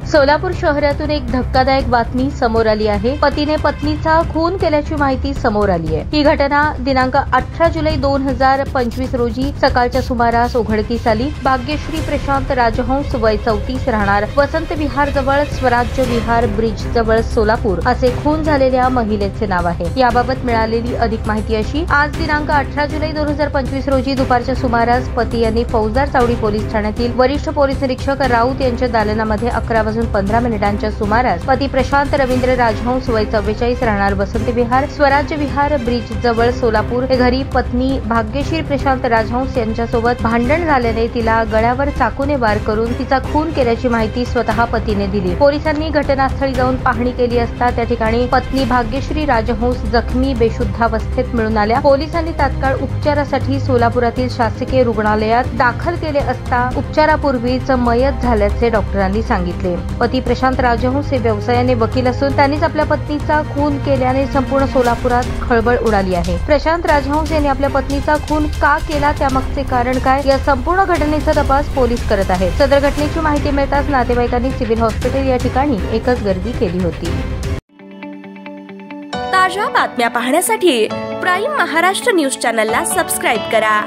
सोलापूर शहरातून एक धक्कादायक बातमी समोर आली आहे। पतीने पत्नीचा खून केल्याची माहिती समोर आली आहे। ही घटना दिनांक 18 जुलै 2025 रोजी सकाळच्या सुमारास उघडकीस आली। भाग्यश्री प्रशांत राजहंस वय 34 राहणार वसंत विहार जवळ स्वराज्य विहार ब्रिज जवळ सोलापूर असे खून झालेल्या महिलेचे नाव आहे। याबाबत मिळालेली अधिक माहिती अशी, आज दिनांक 18 जुलै 2025 रोजी दुपारच्या सुमारास पती यांनी फौजदार चावडी पोलीस ठाण्यातील वरिष्ठ पोलीस निरीक्षक राऊत यांच्या दालनामध्ये 11:15 सुमारास पती प्रशांत रवींद्र राजहंस वय 44 राहणार वसंत विहार स्वराज्य विहार ब्रिज जवळ सोलापूर हे घरी पत्नी भाग्यश्री प्रशांत राजहंस यांच्यासोबत भांडण झाल्याने तिला गळ्यावर चाकूने वार करून तिचा खून केल्याची माहिती स्वतः पतीने दिली। पोलिसांनी घटनास्थळी जाऊन पाहणी केली असता त्या ठिकाणी पत्नी भाग्यश्री राजहंस जखमी बेशुद्धावस्थेत मिळून आल्या। पोलिसांनी तात्काळ उपचारासाठी सोलापुरातील शासकीय रुग्णालयात दाखल केले असता उपचारापूर्वीच मयत झाल्याचे डॉक्टरांनी सांगितले। पती प्रशांत राजहंस हे व्यवसायाने वकील असून त्यांनीच आपल्या पत्नीचा खून केल्याने संपूर्ण सोलापुरात खळबळ उडाली आहे। प्रशांत राजहंस यांनी आपल्या पत्नीचा खून का केला, त्यामागचे कारण काय, या संपूर्ण घटनेचा तपास पोलीस करत आहेत। सदर घटनेची माहिती मिळताच नातेवाईकांनी सिव्हिल हॉस्पिटल या ठिकाणी एकच गर्दी केली होती। ताज्या बातम्या पाहण्यासाठी प्राईम महाराष्ट्र न्यूज चॅनलला सबस्क्राईब करा।